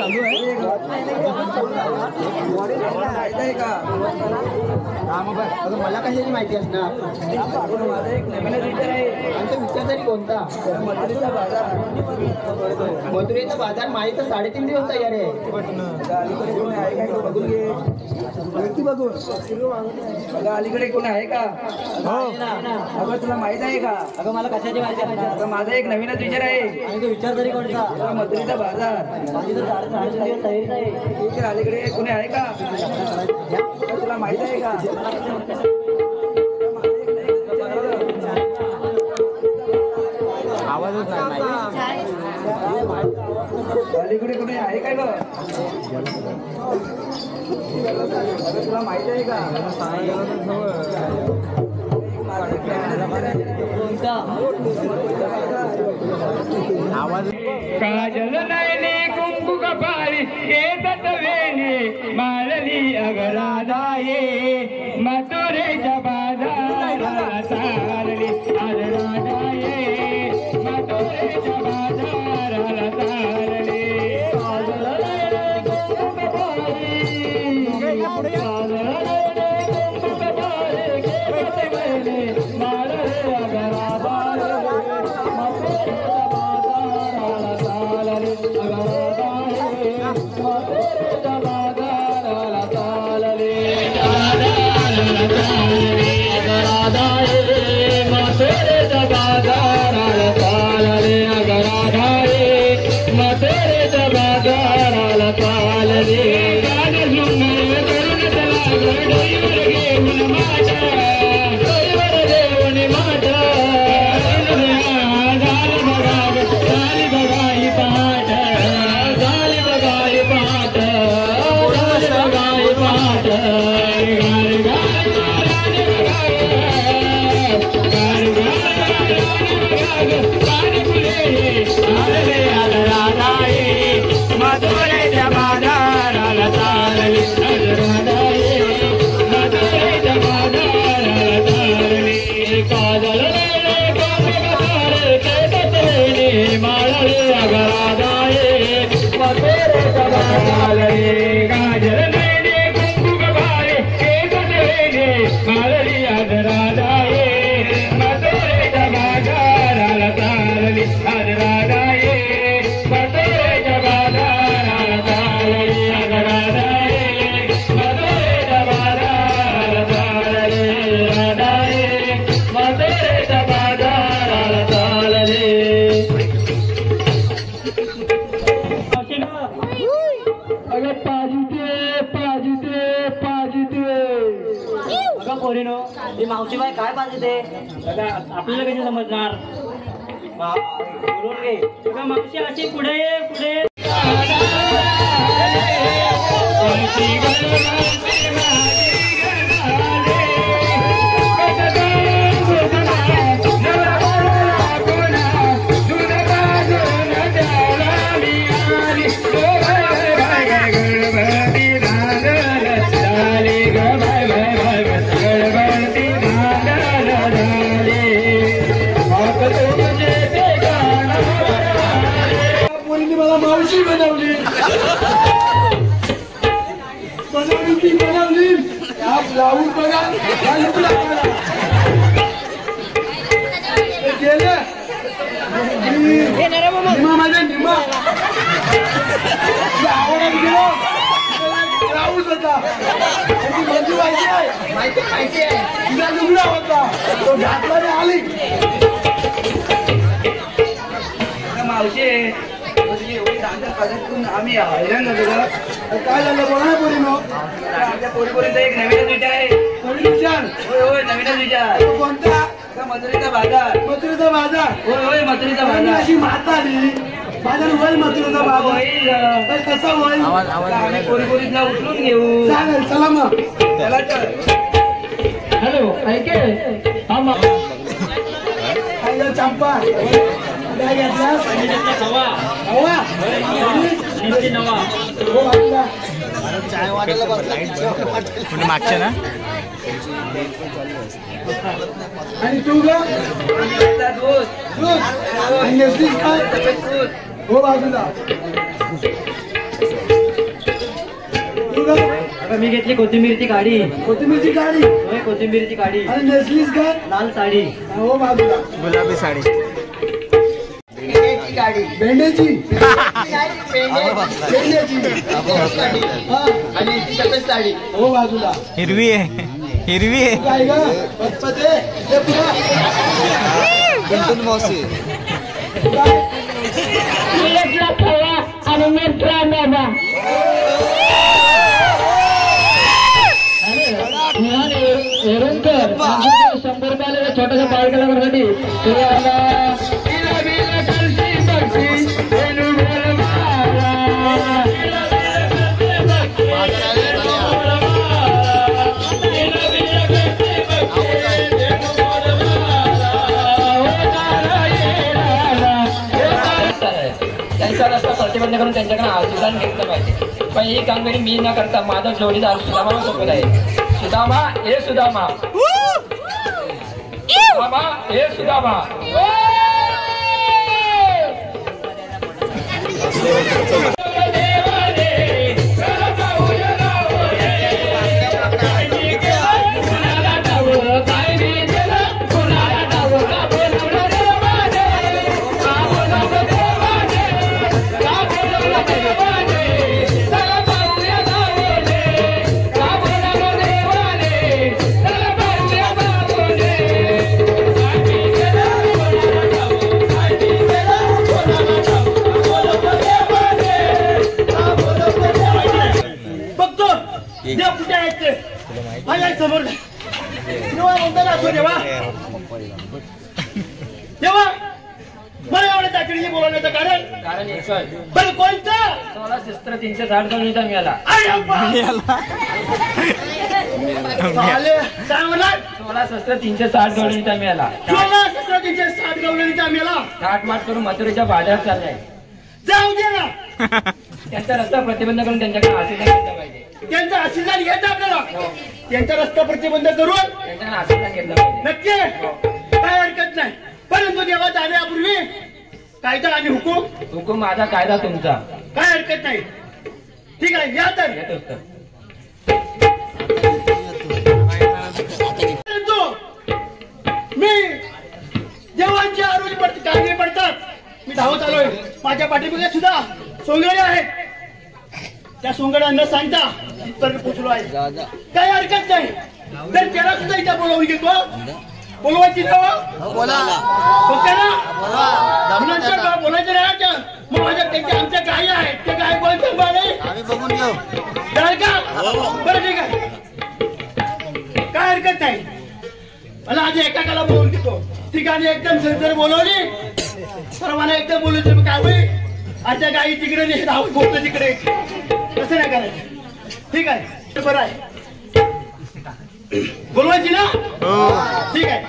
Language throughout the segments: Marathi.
चालू आहे का? मला कशाची माहिती असणार? माझा एक नवीन विचार आहे. आमचा विचार तरी कोणता? मथुरेचा बाजार. मथुरेचा बाजार माहिती तर 3.5 दिवस तयार आहे. बघून घे बघून. अलीकडे कोण आहे का? अगं तुला माहित आहे का? अगं मला कशाची माहिती आहे? माझा एक नवीनच विचार आहे. आणि तो विचार तरी कोणता? मथुरेचा बाजार. माझी तर 3.5 दिवस तयारीच आहे. अलीकडे कोणी आहे का? तुला माहित आहे का? आवाजच नाही. अलीकडे कोणी आहे काय ग? तुला माहित आहे का? आवाज काजल नयने कुंकू कपाळी येतात वेणी माळली अगराधाये मथुरेच्या बाजाराला चालली आज राधाये मथुरेच्या बाजाराला चालली काजल नयने कुंकू कपाळी काजल नयने कुंकू कपाळी येतात वेणी माळली अगराधाये मथुरेच्या बाजाराला चालली मथुरेच्या बाजाराला चालली मथुरेच्या बाजाराला चालली अगराधाये मथुरेच्या बाजाराला चालली मथुरेच्या बाजाराला चालली मथुरेच्या बाजाराला चालली काजल माळली अगराधाये मथुरेच्या बाजाराला काजल नयने कुंकू कपाळी येतात वेणी माळली अगराधाये मथुरेच्या बाजाराला चालली अगराधाये मथुरेच्या बाजाराला चालली अगराधाये मथुरेच्या बाजाराला चालली अगराधाये मथुरेच्या बाजाराला चालली अगं पाजिते अगं पोरीनो ही मावशीबाई काय पाहिजे आपल्याला कशी समजणार? बोलून घे तुझ्या मावशी अशी पुढे पुढे मला मावशी बनवली ब्लाऊज बघा गेले माझ्या निमा आवडत गेलो ब्लाऊज होता माझी माहिती आहे तुझा लुगडा होता तो घातला आली मावशी आम्ही हैराण झालो. काय झालं बोला पोरीनो? आमच्या पोरीपर्यंत एक नवीनच विचार आहे. नवीन विचार? होय होय नवीनच विचार. कोणता? मथुरेचा बाजार. मथुरेचा बाजार? होय होय मथुरेचा बाजार. अशी माता आली बाजार होईल मथुरेचा बाजार कसा होईल? आम्ही पोरीपोरीला उचलून घेऊ. चालेल चला मग चला चल. हॅलो ऐके चंपा काय घेतलास? हवा हवा मागच्या ना आणि तू ग दूध आणि काय हो बाजूला मी घेतली कोथिंबीरची काढी. कोथिंबीरची काढी होय, कोथिंबीरची काढी. आणि नेसलीस काय लाल साडी. हो बाजूला गुलाबी साडी. भेंड्याची आणि सफेद साडी. हो बाजूला हिरवी आहे, हिरवी आहे. काय ग पचपते हे पुढं. गुंतून मौसी. ₹100 छोट्याशा बाळकासाठी त्यांचा रस्ता प्रतिबंध करून त्यांच्याकडे आशीर्वाद घेतलं पाहिजे. पण ही कामगिरी मी न करता माझा जोडीदार सुदामा सोबत आहे. सुदामा हे सुदामा, सुदामा हे सुदामा. समोर देवा देवा मला एवढ्या तातडीने बोलवण्याचं कारण एकच बरं कोणतं 16 शस्त्र 360 जणांचा मिळाला. चाले काय म्हणा 16 शस्त्र 360 जणांचा मिळाला. 16 शस्त्र 360 गवळणीचा मेला थाटमाट करून मथुरेच्या बाजारात चाललाय. जाऊ दे ना. त्यांचा रस्ता प्रतिबंध करून त्यांच्याकडे आशीर्वाद घेतला पाहिजे. त्यांचा आशीर्वाद घ्यायचा आपल्याला. त्यांचा रस्ता प्रतिबंध करून त्यांच्याकडे आशीर्वाद घेतला पाहिजे. नक्की काय हरकत नाही. परंतु देवा जाण्यापूर्वी कायदा आणि हुकूम हुकूम माझा, कायदा तुमचा. काय हरकत नाही. ठीक आहे या तर. येतोच तर. परंतु मी देवांच्या आरोग्य कामे पडतात. मी धावत आलोय. माझ्या पाठीमागे सुद्धा सोंगड्या आहेत. त्या सोंगड्या न सांगता इथपर्यंत पोहोचलो आहे. काय हरकत नाही. तर त्याला सुद्धा इथं बोलावून घेतो. बोलवायची नाव बोला. ओके ना. नंतर बोलायचं नाही. मग माझ्या त्यांच्या आमच्या गायी आहेत. त्या गाय कोणत्या बाळे आम्ही बघून घेऊ. काय का बरं ठीक आहे. काय हरकत नाही. मला आधी एकाला बोलवून घेतो. ठिकाणी एकदम सर बोलवली सर्वांना एकदम बोलवतो. मग काय होईल. आजच्या गाई तिकडे राहून बोलतो तिकडे. कसं नाही करायचं. ठीक आहे बरं आहे. बोलवायची ना. ठीक आहे.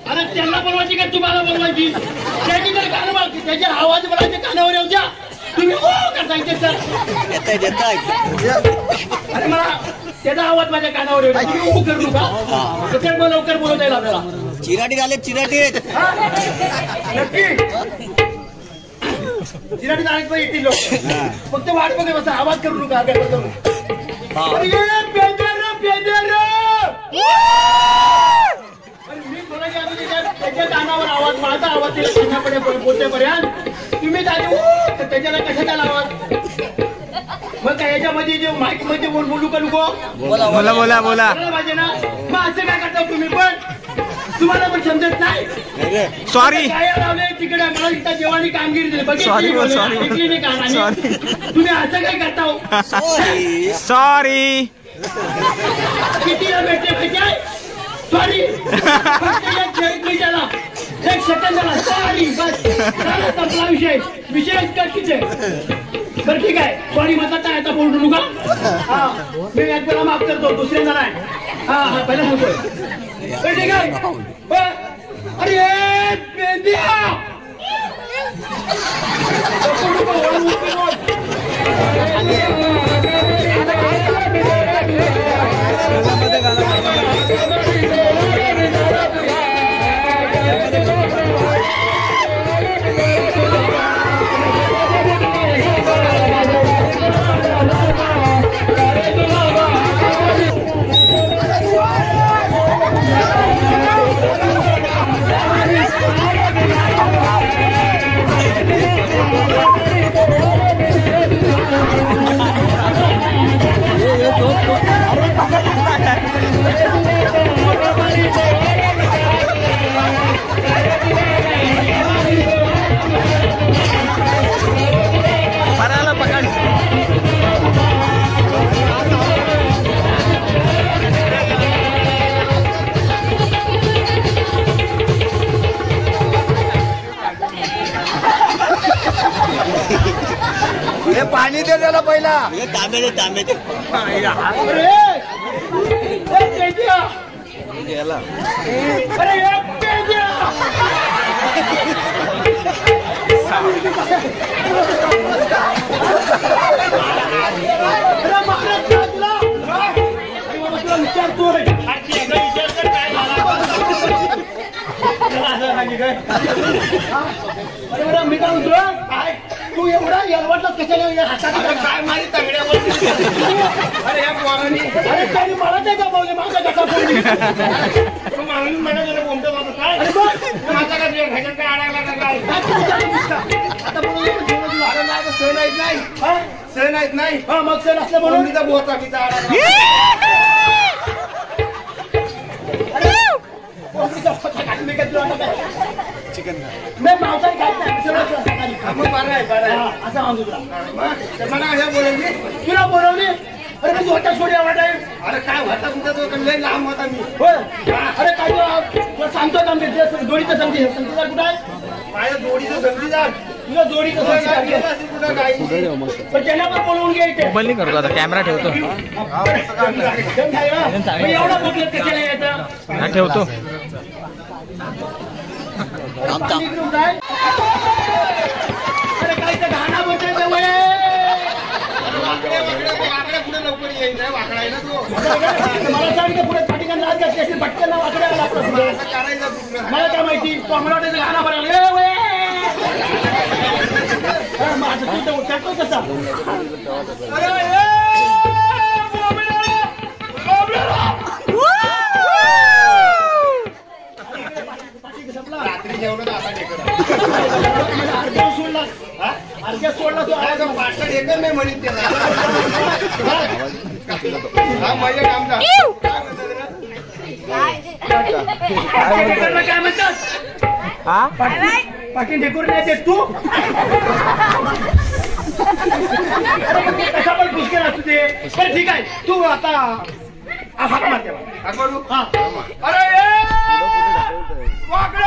अरे त्यांना बोलवायची का तुम्हाला बोलवायची. त्याची तर कानावर त्याचे आवाज बोलायचे कानावर येऊ द्या. तुम्ही हो का सांगते सर. अरे मला त्याचा आवाज माझ्या कानावर येऊ द्या. तुम्ही हो करू नका. लवकर बोलवता येईल आपल्याला. चिराटी झाले चिराटी. नक्की चिराटी जाण्यात पण येतील लोक. फक्त वाट बघा बसा. आवाज करू नका. मी बोलायच्या आधी त्याच्या कानावर आवाज माझा आवाज तिला पोहोचेपर्यंत तुम्ही त्याच्याला कशाचा आवाज. मग काय याच्यामध्ये जे माईक मध्ये बोलू का नको. बोला बोला बोला. पाहिजे ना. मग असं काय करता तुम्ही पण. तुम्हाला पण समजत नाही. सॉरी. काय लावले तिकडे मला इथं जेवणी कामगिरी दिली बघितली नाही का. तुम्ही असं काय करता. सॉरी. कितीला भेटते पाहिजे. सॉरी. त्याला 1 सेकंद झाला. सॉरी बस संपला विषय. विषय कठीच आहे. बरं ठीक आहे. सॉरी म्हणतात नाही आता बोलू नका. हा मी एकदा माफ करतो. दुसऱ्यांदा नाही. हा पहिला सांगतोय. ठीक आहे. अरे पेंद्या पराला पकड. हे पाणी दे त्याला पहिला. तांबे दे तांबे दे. अरे ए तेजिया. याला अरे ए तेजिया. अरे महाराज का तुला. अरे बाबा तुला विचारतोय. आजची एकदा विचार कर काय झाला. चला असं सांगी काय. अरे बरं मी काय म्हणतो काय तू एवढा येलवटला कशाला हातात काय मारी तगड्यावर. अरे या पोरांनी अरे त्यांनी मला ते दबावले माझा कसा बोलली. तू मारून मला जरा बोलतो बाबा काय अरे बघ माझा काय घ्यायचं काय आणायला काय आता बोलू तुला आला नाही तर सण आहेत नाही. हा सण आहेत नाही. हा मग सण असलं म्हणून मी तर बोचा मी चिकन नाही मांसाहारी खात नाही सगळं असं म्हणतो तुला. तुला बोलवली अरे तू होता सोडी वाटाय. अरे काय होता तुमचा तो लय लांब होता मी. होय अरे काय तुला सांगतो का मी जोडीचं समजी समजीदार कुठं आहे. माझ्या जोडीचं समजीदार तुला जोडीचं कुठं काय पण त्यांना पण बोलवून घ्यायचं. मोबाईल नाही करतो आता कॅमेरा ठेवतो. एवढा बोलत कशाला यायचं. हा ठेवतो. अरे काय तर घाणा बोलतोय वय. लवकर येईल वाकडा आहे ना तो. मला सांगितलं पुढे पाठीकान राहत घातली असेल भटक्यांना वाकड्याला मला काय माहिती. तो आम्हाला वाटायचं घाणा भरायला माझं तू उठातो कसा. रात्री जेवण सोडला अर्ध्या सोडला तो आज पाचशे एकर नाही म्हणत त्याला. हा माझ्या कामचा काय म्हणतात. हा पाठी ढेकून नाही देत तू. कसा पण पुष्कळ असू दे. बरं ठीक आहे तू आता हाक मार त्याला. अरे वाकडा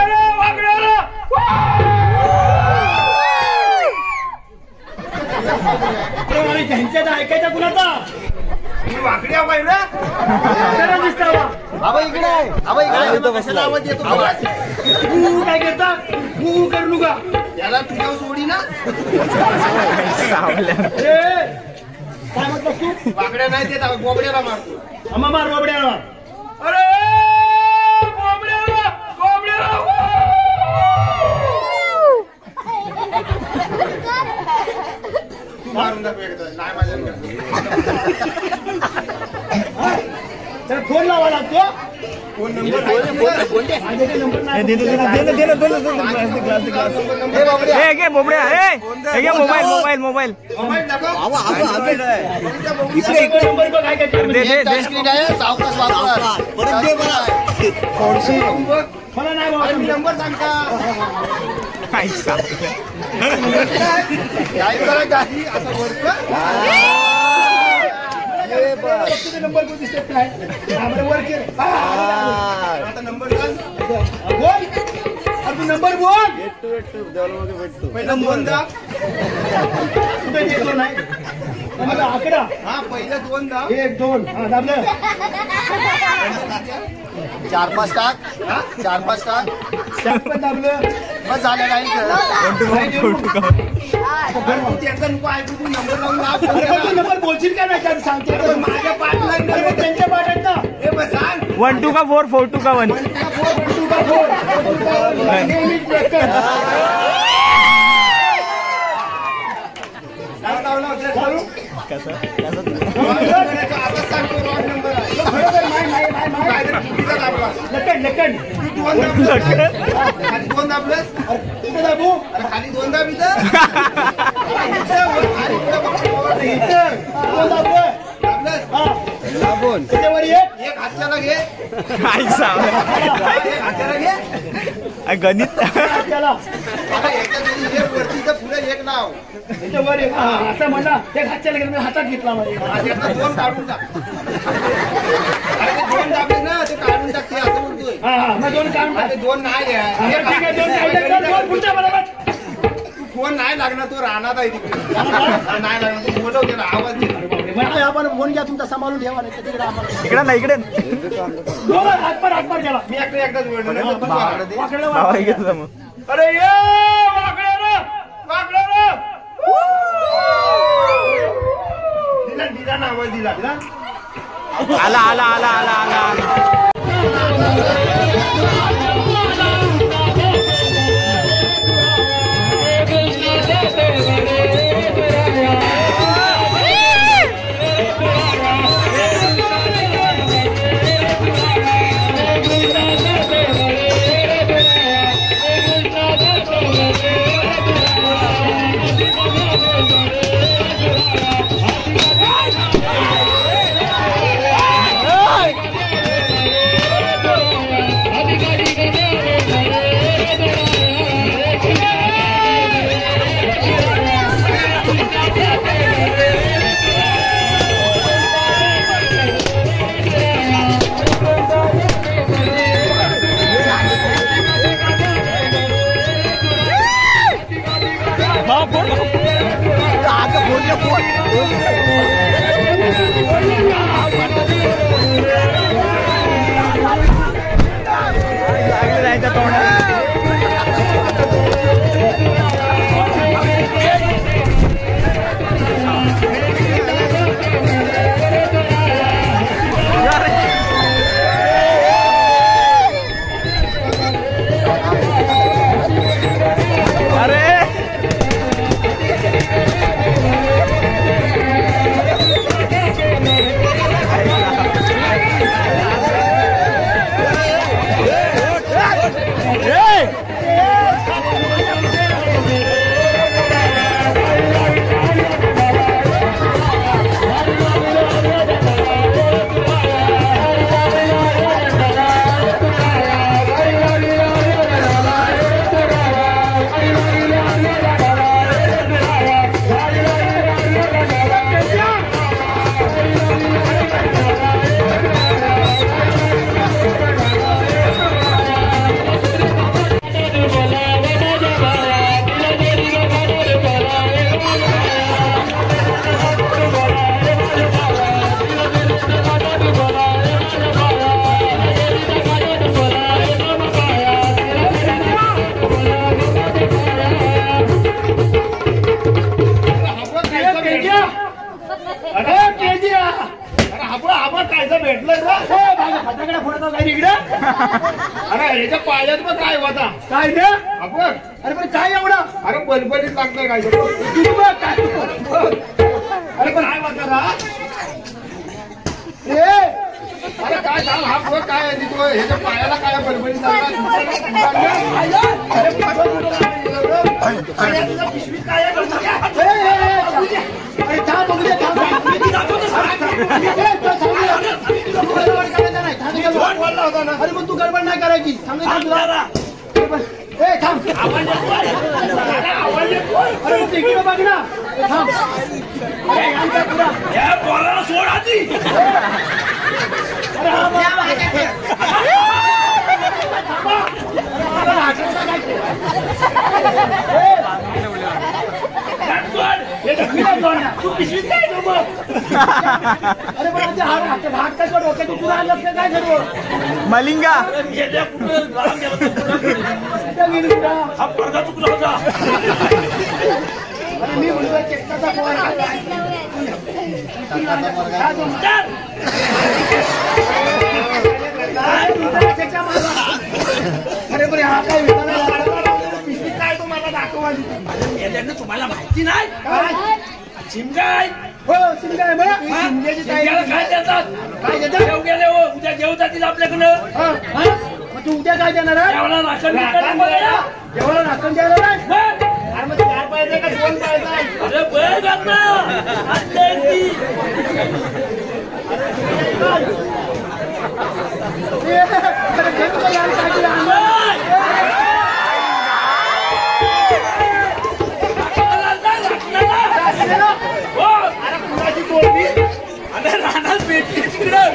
त्यांच्यात ऐकायचा कुणाचा. मी वाकड्या पाहिजे दिसतावा. बाबा इकडे आहे. बाबा इकडे आवाज येतो. तू काय करता तू करू नका याला तुझ्यावर सोडी ना. काय म्हटलं तू वाकड्या नाही देत बोबड्याला मारतो. मार बोबड्याला मार. अरे मारून नाही माझ्या फोन लावा लागतो. फोन नंबर मोबाईल मोबाईल मला नाही नंबर सांगता काय नंबर दिसत नाही. वर केलं आता नंबर बोल. तू नंबर बोल. पहिला दोनदा कुठे येतो नाही आकडा. हा पहिला दोनदा 1 2 हा दाबलं. 4-5 टाक. 4-5 टाक. 4 पण दाबलं बस झालं नाही. त्यांचा नको ऐकू तू नंबर लावून नंबर बोलशील का नाही सांगतो. माझ्या पाठला त्यांच्या पाठात ना हे बस सांग. 1 2 का 4 4 2 का 1. 1 2 का 4 नेहमीच प्रकार. लकड दोन दाबलं खाली दोन दाबलंस कुठे दाबू अरे खाली दोन दाब इथं दोन दाबलं दाबलंस त्याच्यावर एक हातच्याला घे काय सांग एक हातच्याला घे गणित हातच्याला आता याच्यात एक वरती तर पुढे एक नाव त्याच्यावर एक असं म्हणा एक हातच्याला घेतलं हातात घेतला माझ्या दोन काढून टाक अरे ते दोन दाबले ना ते काढून टाकते असं म्हणतोय मग दोन काढून टाक दोन नाही तू फोन नाही लागणार तो राहणार आहे तिकडे नाही लागणार तू बोलव त्याला आवाज दे आपण फोन घ्या तुमचा सांभाळून ठेवा नाही तिकडे आम्हाला इकडे ना इकडे हातपार केला मी एकदाच नाव घेतलं मग अरे ये वाकडं रे दिला ना आवाज दिला आला आला आला आला आला अरे पायात मग काय होता काय रे अरे पण काय एवढा अरे बलबलीत लागतंय काय अरे पण काय होता अरे काय सांग हा बघ काय ह्याच्या पायाला काय बलबलीत पिशवीत काय अरे मग तू गडबड नाही करायची बघ ना सोड आधी मलिंगा अरे बरे हा काय काय तुम्हाला दाखवा तुम्हाला माहिती नाही शिमगाय हो शिमगाय शिमग्याची काय देतात काय देतात उद्या जेवू जातील आपल्याकडं तू उद्या काय देणार आहे जेवढा राखण राखण द्यायला? जेवढा राखण द्यायला नाही? अरे मग 4 पाहिजे का 2 पाहिजे? अरे बघ आता अरे घेतो का यार काय केलं? अरे कुणाची तोडली? रानात भेटली तिकडं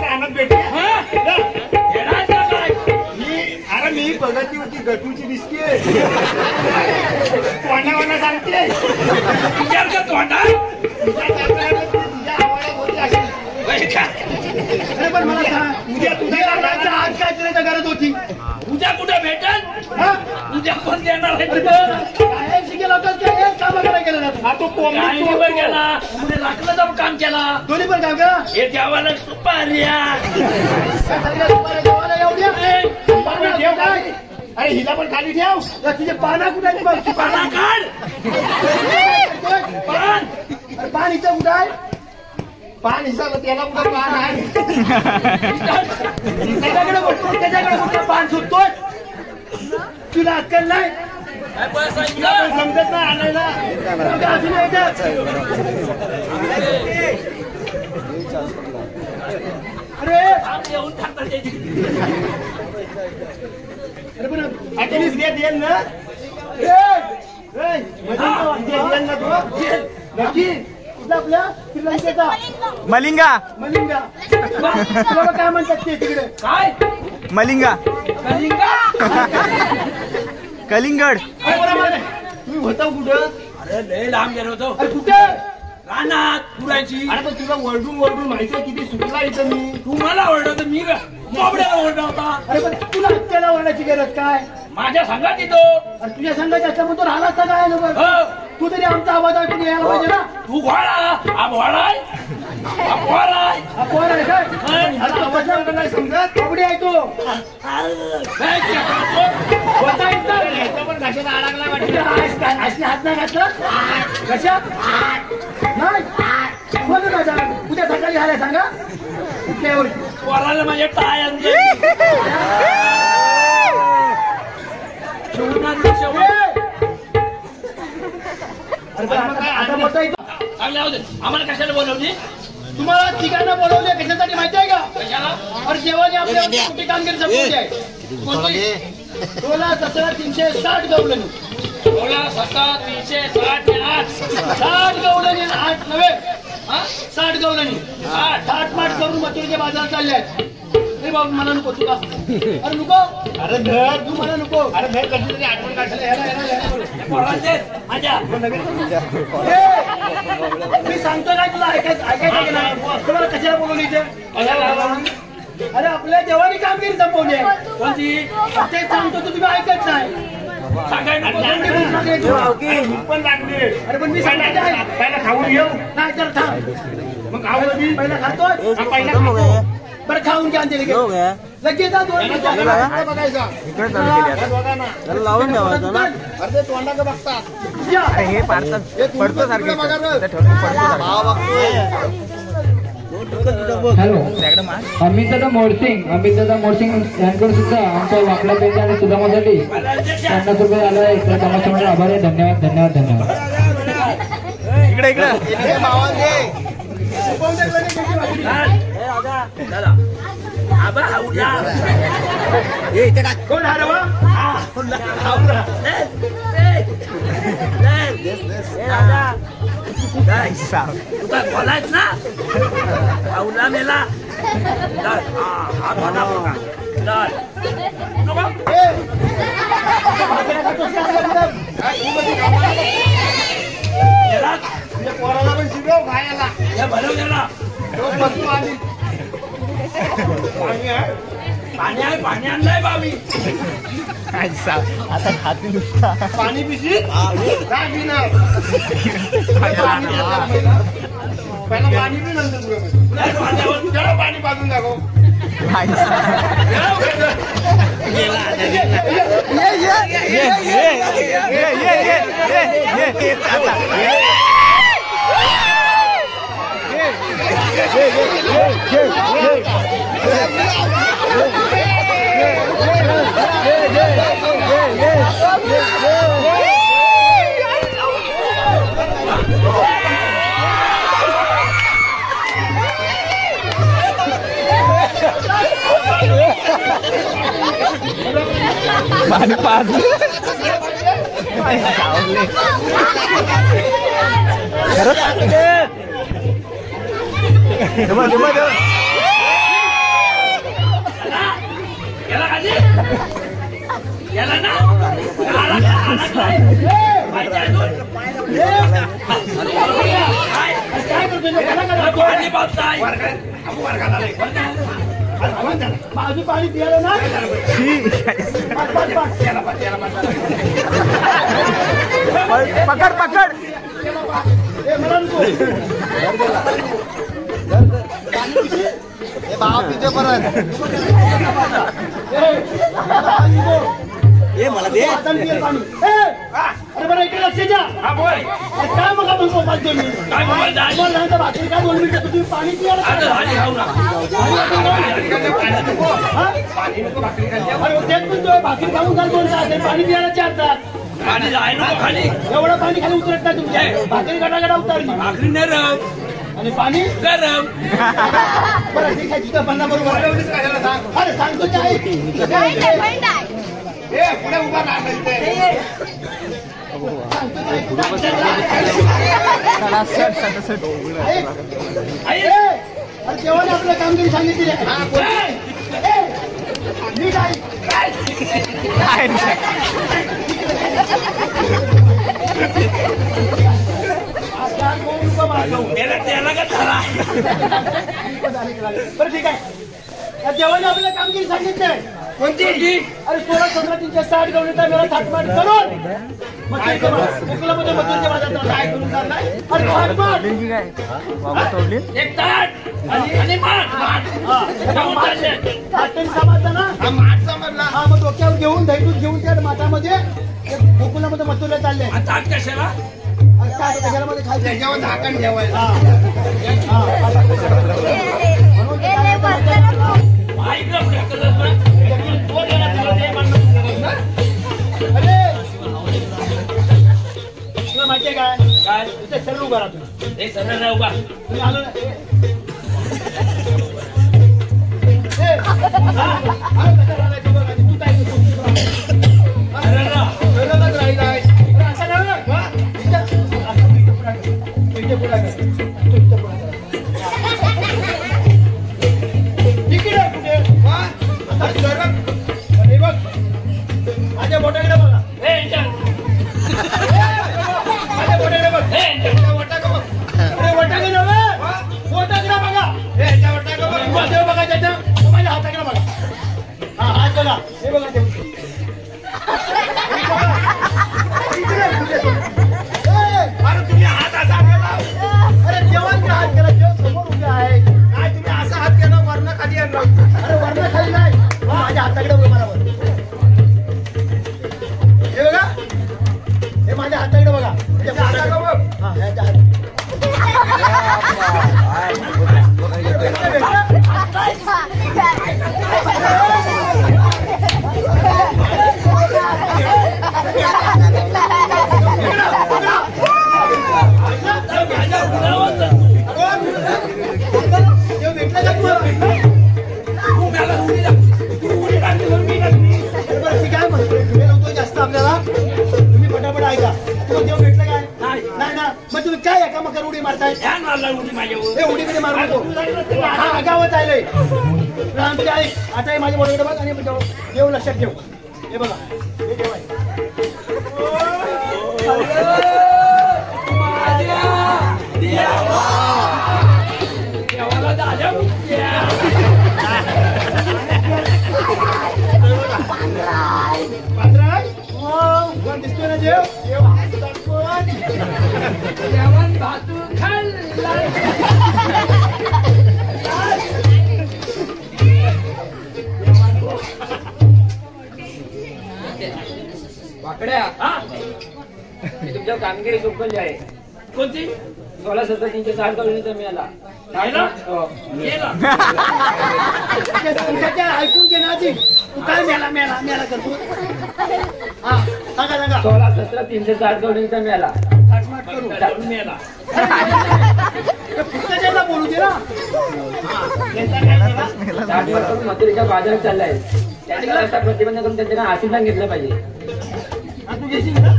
रानात भेटली अरे मी बघत होती गटूची दिसते तोंडावाना सांगते विचार का तोंडा तुझ्या आवाजात होती अशी अरे पण मला सांग उद्या तुझ्या लग्नाच्या आज काय करायची गरज होती उद्या कुठे भेटल हा? उद्या कोण देणार आहे अरे तिथं? काय शिकेल होतं ते एक काम करायला गेलं ना हा तो काय कोंबडी उभं केला म्हणजे राखलं जाऊन काम केला दोन्ही पण काम करा हे देवाला सुपाऱ्या ठेव काय अरे हिला पण खाली ठेव तर तुझे पाना कुठे आहे बघ पाना काढ पान अरे पान हिचं कुठं आहे पान हिसाब त्याला कुठं पान आहे त्याच्याकडे बघतो त्याच्याकडे कुठं पान सुटतोय तुला अक्कल नाही तुला पण समजत नाही आणायला अजून यायचं अरे येऊन टाकतात त्याची. अरे पण ऍटलीस्ट देईल ना देईल ना तू नक्की कुठला आपल्या श्रीलंकेचा मलिंगा मलिंगा तुला काय म्हणतात ते तिकडे काय मलिंगा कलिंगा कलिंगड तुम्ही होता कुठं अरे लय लांब गेलो होतो अरे कुठे रानात पुरायची अरे पण तुला वरडून माहिती आहे किती सुटला इथं मी तू मला ओरडत मी मोबड्याला ओरडा होता अरे पण तुला हत्याला वरडायची गरज काय माझ्या संघात येतो अरे तुझ्या संघाचा असल्यामुळे तो राहिला असता काय ना हो तू तरी आमचा आवाज ऐकून यायला पाहिजे ना तू घोडा हा घोडाय हा घोडाय हा कोण आहे काय अरे आवाज नाही समजत कबड्डी आहे तो होता येत नाही. पण घशाला अडकला अशी हात नाही घातला कशात नाही बघ ना जरा. उद्या सकाळी आलाय सांगा कुठल्यावर वराला माझ्या टाय आणले अरे पण आता बोलता येतो आम्हाला कशाला बोलवली तुम्हाला ठिकाणं बोलवले कशासाठी माहिती आहे का कशाला अरे जेव्हा आपल्या कुठे कामगिरी संपवली आहे कोणती 16-17-360 गवलनी 60 गवलनी 8 नव्हे 60 गवलनी 8 माठ करून मथुरेच्या बाजारात चालले आहेत अरे बाबा मला नको तुला अरे नको अरे धर तू मला नको अरे धर कधी तरी आठवण माझ्या मी सांगतो काय तुला ऐकायचं की नाही तुम्हाला कशाला बोलवली इथे अरे आपल्या देवानी कामगिरी संपवली आहे कोणती ते सांगतो तू तुम्ही ऐकत नाही सांगायला मी पण लागले अरे पण मी सांगायचं आहे पहिला खाऊन घेऊ नाही तर थांब मग खाऊ पहिला खातोय पहिला खातो बरं खाऊन घ्या लगेच लगेच बघायचा त्याला लावून ठेवायचं ना अरे तोंडाकडे बघता हे पाडतात पडतो सारखे हॅलो अमितदादा मोरसिंग यांकडून सुद्धा आमच्या वाकडा पेंजा आणि सुदामासाठी 50 रुपये आला आहे तर त्यामुळे आभार आहे धन्यवाद इकडे इकडे हे मावा दे आबा हाऊला हे इथे टाक कोण हा रे बा? हाऊला तुका बोलायच ना हाऊला मेला हा बोला बघा पोराला पण शिकव खायला भरव गेला पाणी आणलंय बाबी आता खाती नुसता पाणी पिशी पहिला पाणी पी नंतर पुढे पाणी पाजून दाखव ये पाणी पाजलं माझी पाणी पियाला ना पकड पकड मला नको मला दे अरे बरं इकडे लक्ष द्या काय मला म्हणतो पाहिजे मी भाकरी काय 2 मिनिटं तुम्ही पाणी पियाला तेच म्हणतोय भाकरी खाऊन घाल 2 तास पाणी पियाला 4 तास एवढं पाणी खाली उतरत नाही तुमच्या भाकरी गडागडा उतरली आणि पाणी गरम बरं ठीक आहे तुझं पन्ना बरोबर अरे सांगतो पुढे उभा जेव्हा आपलं कामगिरी सांगितली नीट बरं ठीक आहे जेवण आपल्याला कामगिरी सांगितलंय कोणती अरे 16-17 60 गवळीचा मेला थाटमाट करून काय करून चाललाय एक ताट समजला ना हा मग डोक्यावर घेऊन दहीदूध घेऊन त्या माठामध्ये गोकुलामध्ये मथुरला चालले कशाला मध्ये खायचं झाकण ठेवायचं तुला माहितीये काय काय तिथे सरळ उभा राहतो सरळ नाही उभा तुम्ही आलो ना माझ्या बोटाकडे बघा बघा त्याच्या माझ्या हाताकडे बघा हा हात बघा हे बघा अरे तुम्ही हात असा अरे जेवण हात केला जेवण समोर उभे आहे काय तुम्ही असा हात केला वर्ण खाली आणला अरे वर्ण खाली नाही माझ्या हाताकडे बघा मला हे बघा हे माझ्या हाताकडे बघा हा ह्याच्या हात जास्त आपल्याला तुम्ही पटापट ऐका तुम्ही देव भेटलं काय नाही ना मग तुम्ही काय एका मकर उडी मारताय उडी मध्ये मारू हा आगावत आलंय आमच्या आई आता माझ्या मोठ्याकडे बघ आणि देव लक्षात ठेव हे बघा हे देव आहे दिसतोय ना देव जेवण भातू खाल्ला वाकड्या मी तुमच्या कामगिरी सोपवली आहे कोणती 16-17 60 गवळीचा मिळाला ऐकून घे ना आधी तू काय मेला मेला मेला करतो हा सांगा सांगा 16, 17, 360 गवळणीचा मेला. थाटमाट करू टाकून मेला. पुस्तकाला बोलू दे ना टाकमार करून मथुरेच्या बाजारात चाललाय. त्याच्या रस्ता प्रतिबंध करून त्यांच्याकडे आशीर्वाद घेतलं पाहिजे. तू घेशील ना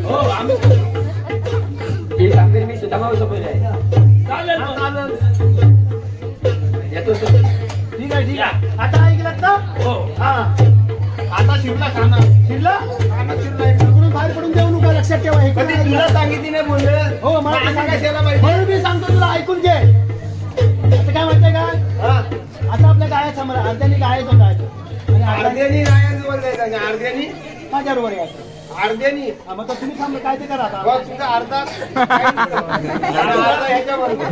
हो आम्ही ही कामगिरी मी सुद्धा सोपवली आहे. चालेल येतो तो. ठीक आहे ठीक आहे आता ऐकलात ना हो हा आता शिरला खाना शिरला खाना शिरला इकडून बाहेर पडून देऊ नका लक्षात ठेवा हे कधी तुला सांगितली नाही बोललं हो मला आता काय सांगायचं. केलं पाहिजे म्हणून मी सांगतो तुला ऐकून घे आता काय म्हणते काय हा आता आपल्या गाया समोर अर्ध्यानी गायचं जायचं आणि अर्ध्यानी गायांजवळ जायचं आणि अर्ध्यानी माझ्याबरोबर यायचं अर्ध्यानी हा मग तर तुम्ही थांबलं काय ते करा आता बघ तुझा अर्धा अर्धा ह्याच्याबरोबर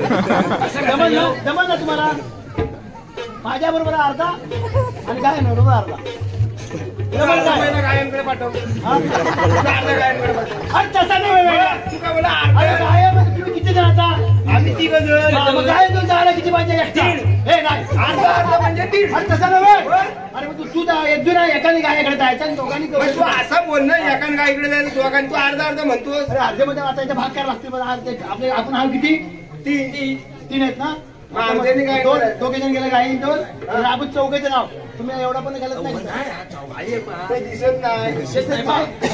जमल ना तुम्हाला माझ्या बरोबर अर्धा आणि गाय बरोबर अर्धा जमल काय? पहिला गायांकडे पाठव हा? तुझा अर्धा गायांकडे पाठव अरे तसा नाही वेगळा. तू काय बोला अरे अर्धा गायामध्ये तुम्ही किती जण आता आम्ही तिघ जण हा, मग गाय दोन जायला किती पाहिजे एकटा? हे नाही अर्धा अर्धा म्हणजे तीन अरे तसा नव्हे अरे मग तू एक जण एकाने गायाकडे जायचं आणि दोघांनी मग तू असं बोल ना एकान गायकडे जायचं दोघांनी तू अर्धा अर्धा म्हणतोस अरे अर्धेमध्ये वाचायचे भाग काय लागतील बरं अर्धे आपले आपण आहोत किती तीन आहेत ना मग अर्ध्याने गाय दोन करायचं. दोघे जण गेले गाई दोन आणि आपण चौघेचं नाव तुम्ही एवढा पण घालत नाही ते दिसत नाही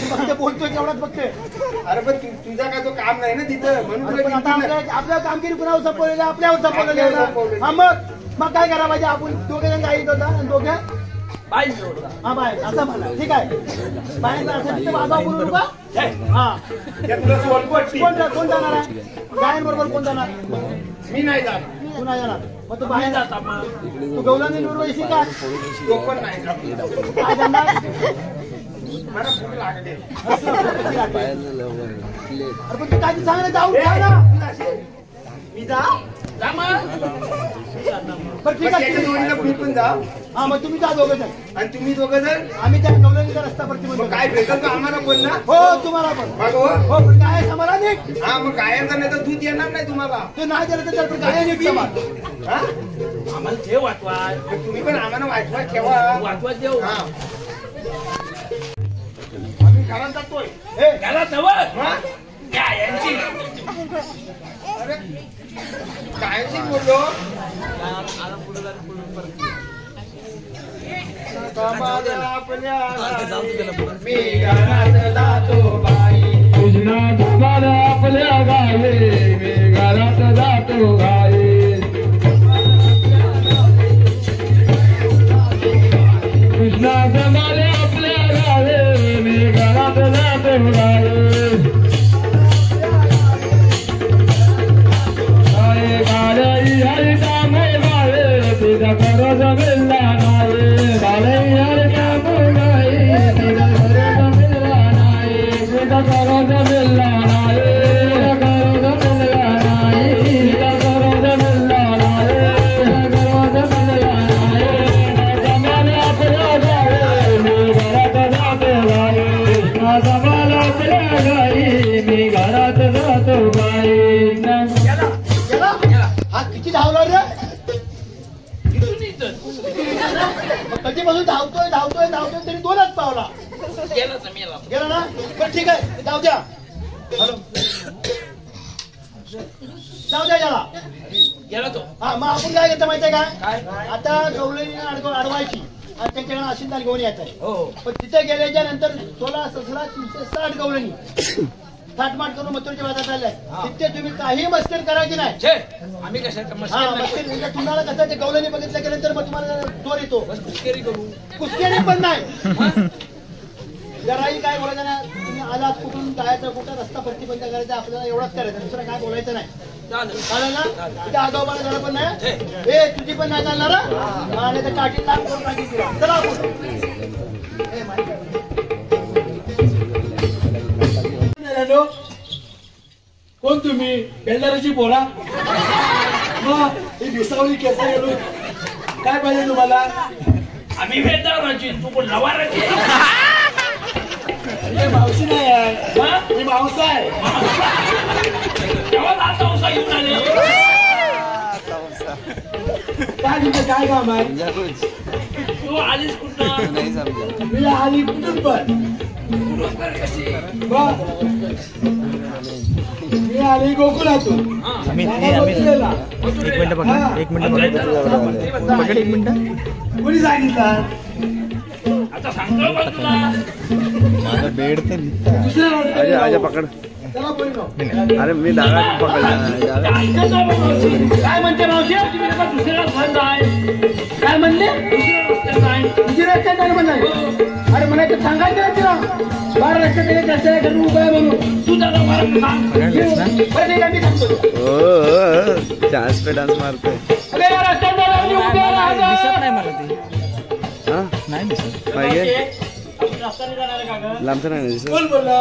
फक्त बोलतोय तेवढाच बघतोय अरे पण तुझा काय तो काम नाही ना तिथं म्हणून अरे पण आता तुला आपल्या कामगिरी कुणावर संपवलेलं आपल्यावर संपवलेलं आपल्यावर आहे संपवलेलं. ना. हा मग काय करा पाहिजे आपण दोघे जण गाईत होता आणि दोघे हा बाय असं म्हणा ठीक आहे बाहेर असं तिथे बाबा बोलू नका हा तुला सोलपट्टी कोण जाणार आहे गायांबरोबर कोण जाणार मी नाही जात तू नाही जाणार मग तू बाहेर जाता तू गौलाने निवडून येशील का तो पण नाही जात काय जाणार मला भूक लागते अरे पण तू काय ते सांग ना जाऊ खा ना मी जा बरं ठीक आहे त्याच्या जोडीला मी पण जा हा मग तुम्ही जा दोघं जण आणि तुम्ही दोघं जण आम्ही त्या गौलानीचा रस्ता प्रतिबंध मग काय भेटल का आम्हाला पण ना हो तुम्हाला पण बघ हो. हो पण काय आम्हाला नाही हा मग गायांचा नाही तर दूध येणार नाही तुम्हाला तू नाही दिलं तर पण काय नाही समाज हा आम्हाला ठेव वाटवा मग तुम्ही पण आम्हाला वाचवा ठेवा वाटवा देऊ हा आम्ही घरात जातोय हे त्याला नवं हा? यांची अरे गायांशी बोललो आपल्या मी घरात जातो बाई कृष्णा समाला आपल्या गावे मी घरात जातो गावे कृष्णा समाला आपल्या गावे मी घरात जातो गावे गाडई हरी काम गावे तिचा खरंच मिळला नाही गाडई हरी काम गाई तिचा खरंच मिळला नाही तिचा खरंच मिळला नाही खरंच मिळला नाही तिचा खरंच मिळला नाही खरंच मिळला नाही समाला आपल्या गावे मी घरात जातो गाई कृष्णा समाला आपल्या गाई मी घरात जातो गाई गेला हा किती धावला रे कधीपासून धावतोय तरी दोनच पावला गेला ना बरं ठीक आहे जाऊ द्या हॅलो जाऊ द्या याला गेला तो हा मग आपण काय करतो माहितीये काय आता गवळणी अडवायची आणि त्यांच्याकडे अशिंदार घेऊन यायचं हो पण तिथे गेल्याच्या नंतर 16, 17, 360 गवळणी थाटमाट करून मथुरेच्या बाजारात चाललाय तिथे तुम्ही काही मस्करी करायची नाही छे आम्ही कशा हा मस्करी म्हणजे तुम्हाला कसं ते गवळणी बघितलं गेल्यानंतर मग तुम्हाला जोर येतो कुस्केरी करू कुस्केरी पण नाही जराही काय बोलायचं नाही तुम्ही आलात कुठून जायचं कुठं रस्ता प्रतिबंध करायचा आपल्याला एवढंच करायचं दुसरं काय बोलायचं नाही चालेल ना तिथे आगाऊपणा झाला पण नाही ए तुझी पण नाही चालणार आणि ते काठी लांब करून टाकी तुला चला हॅलो कोण तुम्ही बेलदाराची पोरा मग ही दिसावली केस गेलो काय पाहिजे तुम्हाला आम्ही भेटणार तू कोण लवाराची हे मावशी नाही आहे मी मावसा आहे तेव्हा आता उसा येऊन आले काय तुमचं काय काम आहे तू आलीस कुठं? मी आली कुठून पण मी आली गोकुळातून कोणी सांगितलं आता सांगतो बघ तुला. बेड तर दुसऱ्या रस्त्याने आजा जाऊ. पकड. चला पुढे जाऊ. अरे मी डागा पकडला काय म्हणते मावशी दुसऱ्या बंद आहे. काय म्हणले दुसऱ्या रस्त्यात आहे. दुसऱ्या रस्त्याने म्हणाले अरे म्हणायचं सांगायचं ना तिला 12 रस्त्यात रस्त्याला घरून उभा आहे म्हणून तू त्याला मला सांग. बरं ठीक आहे मी सांगतो डान्स पे डान्स मारतोय. अरे या रस्त्यात जाणाऱ्यांनी उभ्या राहा. हा नाही दिसत पाहिजे आपण रस्त्याने जाणार आहे का गं? लांबचं नाही दिसत. कोण बोलला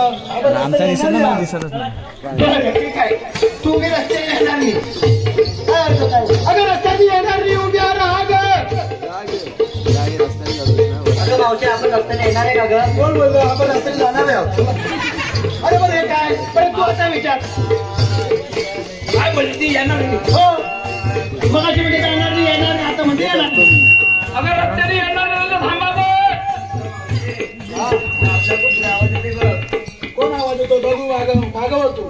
आमचा दिसतच नाही. ठीक आहे तू मी रस्त्याने येणार नाही. काय अर्थ काय? अगं रस्त्याने येणार नाही उभ्या राहा गं. अगं मावशी आपण रस्त्याने येणार आहे का गं? कोण बोललो आपण रस्त्याने जाणार आहे आहोत. अरे बरं हे काय बरं तू आता विचार काय बोलली ती येणार नाही. हो मगाशी म्हणजे जाणार नाही येणार नाही आता म्हणजे येणार नाही. अगं रस्त्याने येणार नाही तर थांबा बघ. कोण आवाज येतो बघू मागव तू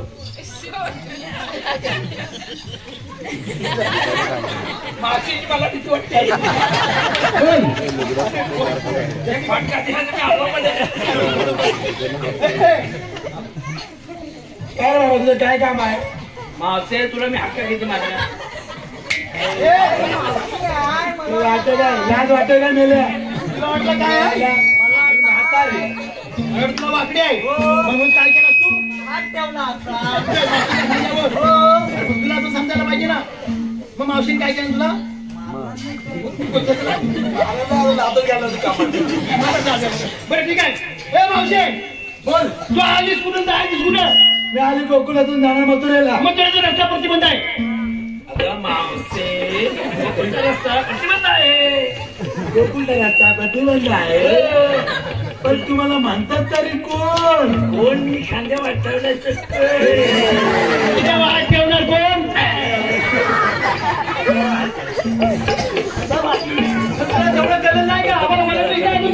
मावशीची मला भीती वाटते. एक फटका दिला तर मी आलोमध्ये. काय बाबा तुझं काय काम आहे मावशी तुला मी हक्क घेते माझ्या. तुला वाटतं काय लाज वाटतं काय मेल्या तुला वाटलं काय आहे? अरे तुला वाकडी आहे म्हणून काय केलं तू हात ठेवला तुला पण समजायला पाहिजे ना मग मावशीने काय केलं तुला बरं ठीक आहे ए मावशी बोल तू आलीस कुठून जायचीस कुठं? मी आली गोकुळातून जाणार मथुरेला मग तुला रस्ता प्रतिबंध आहे. अगं मावशी गोकुळचा रस्ता प्रतिबंध आहे. गोकुळचा रस्ता प्रतिबंध आहे पण तुम्हाला म्हणतात तरी कोण कोण मी खांद्या वाटवण्याचं तुझ्या वाट ठेवणार कोण? तेवढं गरज नाही का आम्हाला म्हणत नाही काय तू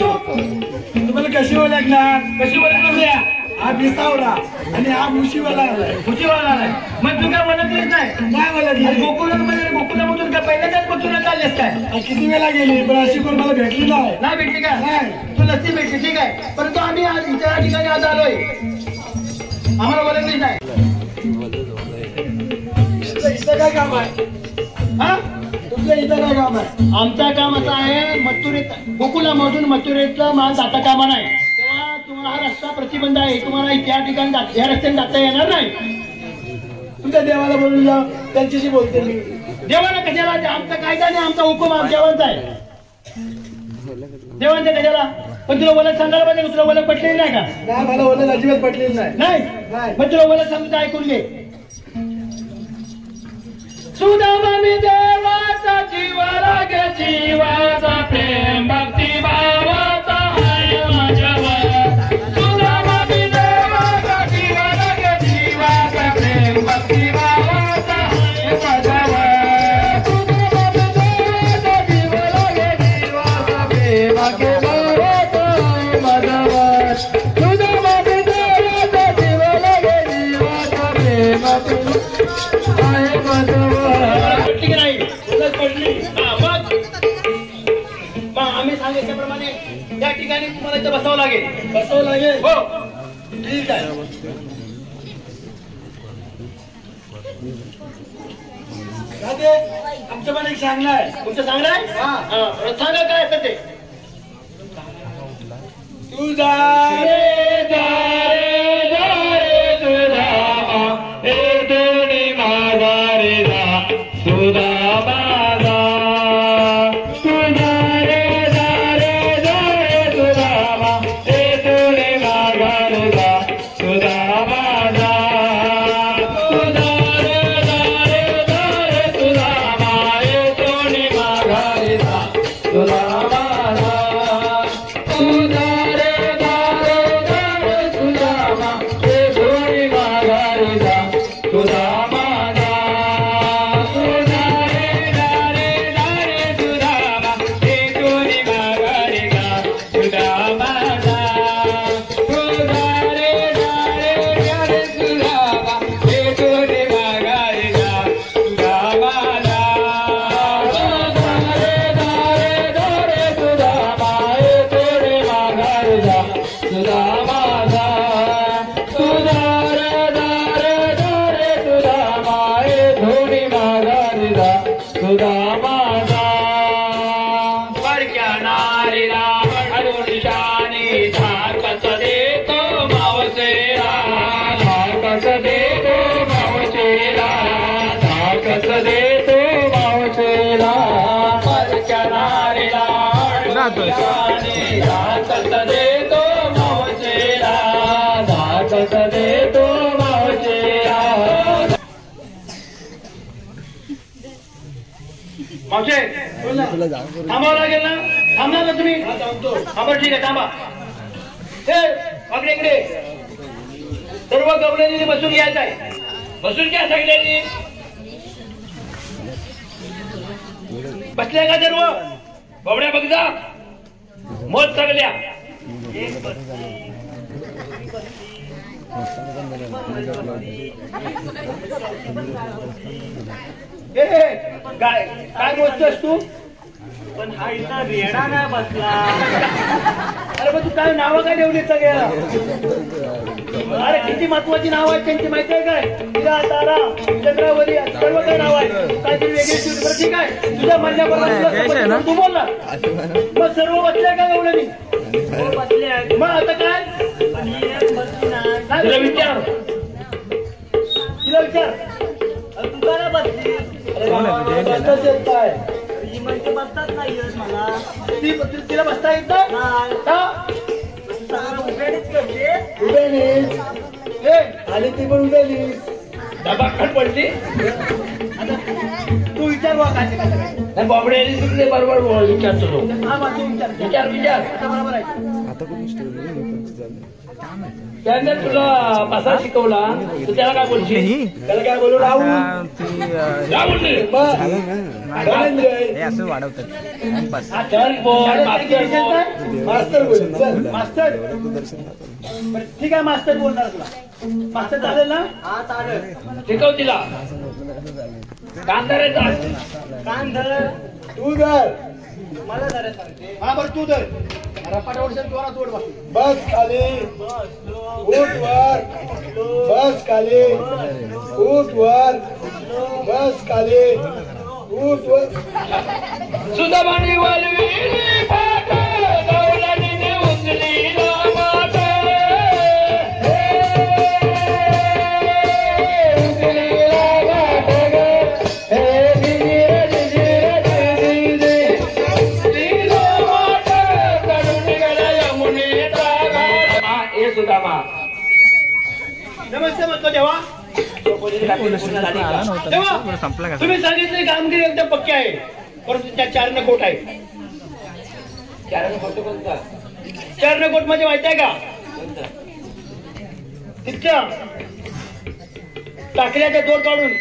तुम्हाला कशी ओळखणार कशी बदलूया? हा बिसावला आणि हा मुशीवाला आलाय खुशीवाला आहे. मग तू काय म्हणत येत नाही? काय बोलत गोकुळामध्ये गोकुळामधून काय पहिल्यांदाच मथुरा चाललेस काय? किती वेळा गेली पण अशी कोण मला भेटली नाही नाही भेटली का? नाही तू लस्सी भेटली ठीक आहे परंतु आम्ही आज इतर ठिकाणी आज आलोय आम्हाला बोलायचं नाही. इथं काय काम आहे हा तुमचं इथं काय काम आहे आमचं काम असं आहे मथुरेत गोकुळामधून मथुरेतला माल जाता कामा नाही तेव्हा तुम्हाला हा रस्ता प्रतिबंध आहे. तुम्हाला त्या ठिकाणी या रस्त्याने जाता येणार नाही. तुमच्या देवाला बोलून जा त्यांच्याशी बोलते मी देवाला कशाला? आमचा कायदा आणि आमचा हुकूम देवांचा आहे. देवांचा कशाला? पण तुला बोलायला सांगायला पाहिजे का? तुला बोलायला पटलेली नाही का? नाही मला बोलायला अजिबात पटलेलं नाही नाही मग तुला बोलायला सांगतो ऐकून घे. सुदामा मी देवाचा जीवाला गे जीवाचा प्रेम भक्ती भावाचा आहे माझ्यावर. सुदामा मी देवाचा जीवाला गे जीवाचा प्रेम भक्ती भावाचा आहे माझ्यावर. सुदामा मी देवाचा जीवाला गे जीवाचा प्रेम भक्ती भावाचा आहे माझ्यावर. सुदामा मी देवाचा जीवाला गे जीवाचा प्रेम भक्ती आहे माझ्यावर. पटली की नाही? पटली. मग आम्ही सांगितल्याप्रमाणे त्या ठिकाणी तुम्हाला इथं बसावं लागेल. हो ठीक आहे. राधे आमचं पण एक सांगणं आहे तुमचं सांगणार आहे? सांगा काय असतं ते. तू जा रे जा रे जा रे सुदामा हे दोन्ही माघारी जा सुदामा जा. सुदा रे जा रे जा रे सुदामा हे दोन्ही माघारी जा सुदामा जा. सुदा रे जा रे जा रे सुदामा हे दोन्ही माघारी जा सुदामा धाकस देतो मावशेला धाकस देतो मावशेला धाकस देतो मावशेला परच्या नारीला धाकस देतो मावशेला धाकस देतो मावशेला. मावशे थांबावं लागेल ना, थांबणार ना तुम्ही? थांबा, ठीक आहे, थांबा. हे मागणे इकडे सर्व गवळणी बसून घ्यायचं आहे. बसून घ्या सगळ्यांनी. बसल्या का सर्व? गवड्या बघ जा, मोज सगळ्या. काय मोजतोस तू? पण हा इथं रेडा नाही बसला. अरे पण तू काय नावं काय ठेवली सगळ्या? अरे किती महत्वाची नाव आहेत त्यांची माहिती आहे काय? हिरा, तारा, चंद्रावरी, सर्व काही नाव आहे. काहीतरी वेगळी ठेवली. बरं ठीक आहे, तुझ्या म्हणण्याप्रमाणे तू बोलला. मग सर्व बसल्या का एवढ्यानी? बसले आहेत. मग आता काय? पण ही एक बसली नाही. तिला विचार, तिला विचार. अरे तू का नाही बसली? अरे बसताच येत काय? ही म्हणजे बसताच नाही येत मला. तिला बसता येत नाही? नाही. का? सगळं उघडीच करते. उभ्यानीच. हे आली ती पण उभ्यानीच. दबाखड पडली. आता तू विचार बा काय नाही. बाबडे तुझे बरोबर विचारतो तो. हा बा, तू विचार विचार. आता बरोबर आहे. त्याने तुला बसा शिकवला, तू त्याला काय बोलशील? त्याला काय बोलू? राहुल काय बोलले? असं वाढवतात. मास्तर बोल. मास्तर ठीक आहे, मास्तर बोलणार तुला. मास्तर चालेल ना? हा चालेल. शिकव तिला. कांदाराचा कान धर. तू धर. मला धरायला सांगते. हा बरं, तू धर. रपाटा ओढशील, जोरात ओढ. बस खाली, उठ वर, बस खाली, उठ वर, बस खाली, उठ वर. सुदामानी वालवी पाट गवळणीने उचली माट. नमस्ते म्हटलं तेव्हा. तुम्ही सांगितले कामगिरी एकदम पक्की आहे, परंतु त्या 4 नकोट आहे. 4 नकोट कोणता? 4 नकोट म्हणजे माहिती आहे का? तिथच्या टाकल्याच्या दोर काढून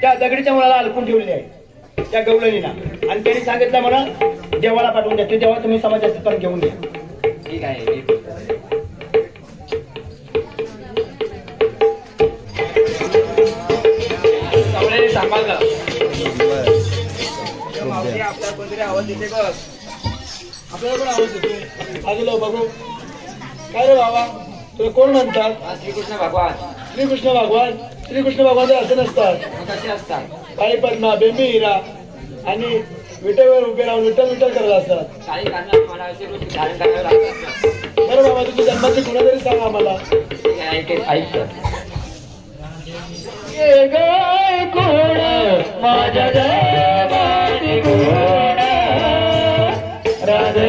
त्या दगडीच्या मुलाला अलपून ठेवलेली आहे त्या गवळणीला. आणि त्यांनी सांगितलं मला देवाला पाठवून द्या. ते तेव्हा तुम्ही समाजात पण घेऊन द्या. ठीक आहे. आपल्याला कोणतरी आवाज देते बघ. आपल्याला पण आवाज देतो. बाजूला बघू. काय रे बाबा, तुला कोण म्हणतात? श्रीकृष्ण भगवान. श्रीकृष्ण भगवान. श्रीकृष्ण भगवान असं नसतात. कसे असतात? काळी पद्मा, बेंबी हिरा आणि विटेवर उभे राहून विठ्ठल विठ्ठल करत असतात. काही बरं बाबा, तुझी जन्माची गुन्हा तरी सांग आम्हाला. ऐक. गाय कोण माझ्या जन्माची कोण राधे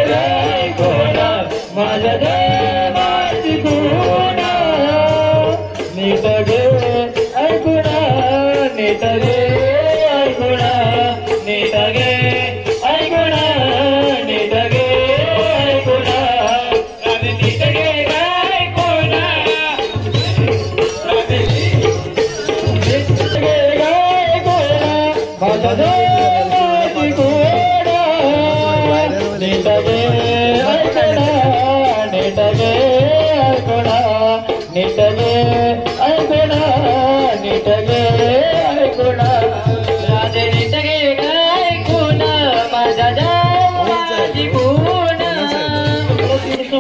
गाय कोण माझ्या जन्माची कोण नीट गे ऐकुणा नीट गे ऐकुणा नीट गे ऐकुणा नीट गे ऐकुणा राधे नीट गे गाय कोण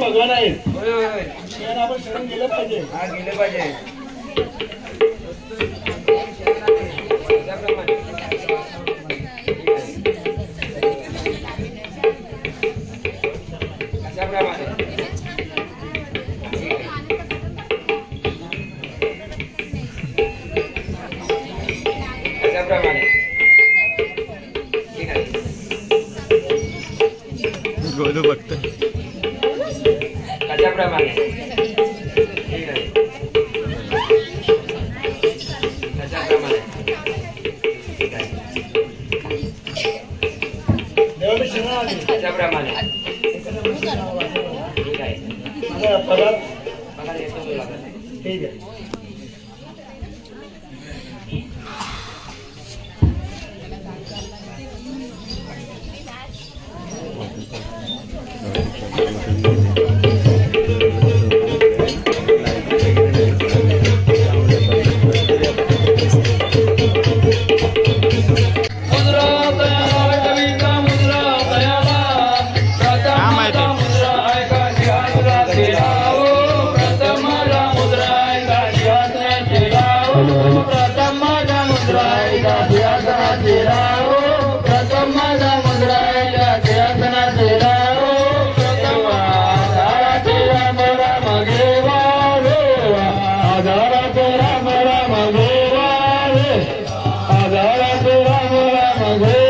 भगवान आहे. आपण शरण गेलं पाहिजे. हा, गेलं पाहिजे. गोलू बघतो त्याच्याप्रमाणे ठीक आहे त्याच्याप्रमाणे ठीक आहे त्याच्याप्रमाणे ठीक आहे ठीक आहे Radha